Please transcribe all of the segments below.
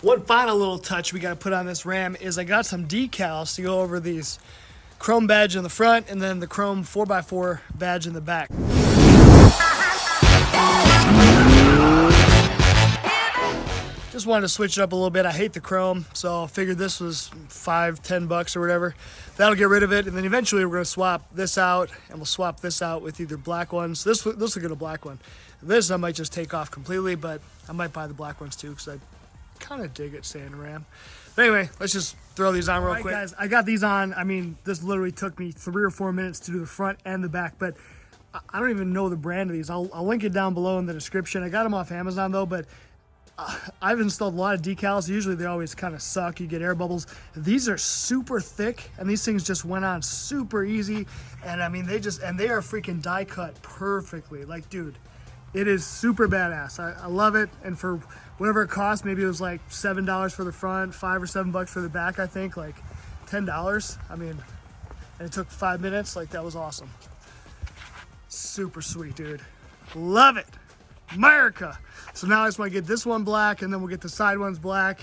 One final little touch we got to put on this Ram is I got some decals to go over these chrome badge in the front and then the chrome 4x4 badge in the back. Just wanted to switch it up a little bit. I hate the chrome, so I figured this was $5-10 or whatever. That'll get rid of it, and then eventually we're gonna swap this out, and we'll swap this out with either black ones. This will get a black one. This I might just take off completely, but I might buy the black ones too, because I kind of dig it staying Ram. But anyway, let's just throw these on real quick. Guys, I got these on. I mean, this literally took me 3 or 4 minutes to do the front and the back, but I don't even know the brand of these. I'll link it down below in the description. I got them off Amazon though, but I've installed a lot of decals. Usually they always kind of suck. You get air bubbles. These are super thick, and these things just went on super easy. And I mean, they are freaking die cut perfectly. Like, dude, it is super badass. I love it. And for whatever it cost, maybe it was like $7 for the front, $5 or $7 for the back, I think, like $10. I mean, and it took 5 minutes. Like, that was awesome. Super sweet, dude. Love it. America. So now I just want to get this one black, and then we'll get the side ones black,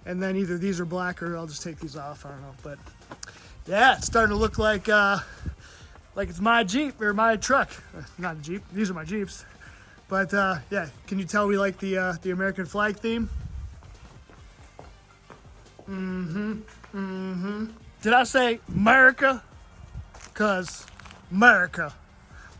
and then either these are black or I'll just take these off. I don't know, but yeah, it's starting to look like it's my Jeep or my truck. Not a Jeep. These are my Jeeps. But yeah, can you tell we like the American flag theme? Did I say America? 'Cause America.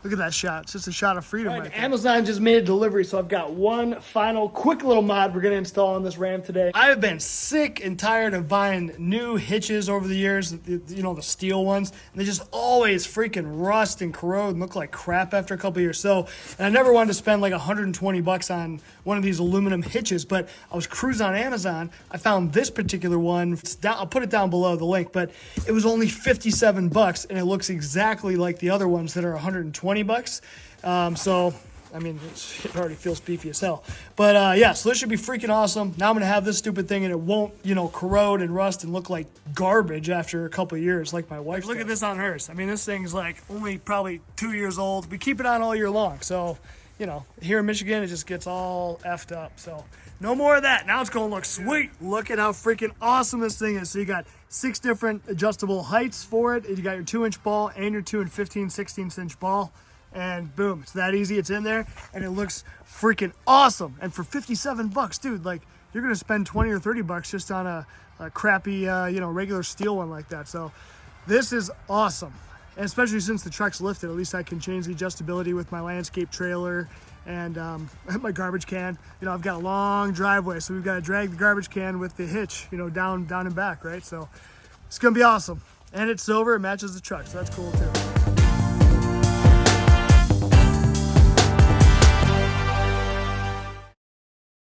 Look at that shot. It's just a shot of freedom right there. Amazon just made a delivery, so I've got one final quick little mod we're going to install on this Ram today. I have been sick and tired of buying new hitches over the years, you know, the steel ones. And they just always freaking rust and corrode and look like crap after a couple years. So, and I never wanted to spend like $120 on one of these aluminum hitches, but I was cruising on Amazon. I found this particular one. I'll put it down below, the link, but it was only $57 and it looks exactly like the other ones that are $120. So I mean, it already feels beefy as hell, but yeah, so this should be freaking awesome. Now I'm gonna have this stupid thing and it won't, you know, corrode and rust and look like garbage after a couple of years like my wife. Look at this on hers. I mean, this thing's like only probably 2 years old. We keep it on all year long, so you know, here in Michigan it just gets all effed up. So no more of that. Now it's gonna look sweet. Look at how freaking awesome this thing is. So you got 6 different adjustable heights for it. You got your 2-inch ball and your 2 and 15/16 ball. And boom, it's that easy. It's in there and it looks freaking awesome. And for $57, dude, like you're gonna spend 20 or 30 bucks just on a crappy, you know, regular steel one like that. So this is awesome. And especially since the truck's lifted, at least I can change the adjustability with my landscape trailer and my garbage can. You know, I've got a long driveway, so we've got to drag the garbage can with the hitch, you know, down and back, right? So it's gonna be awesome. And it's silver, it matches the truck, so that's cool too.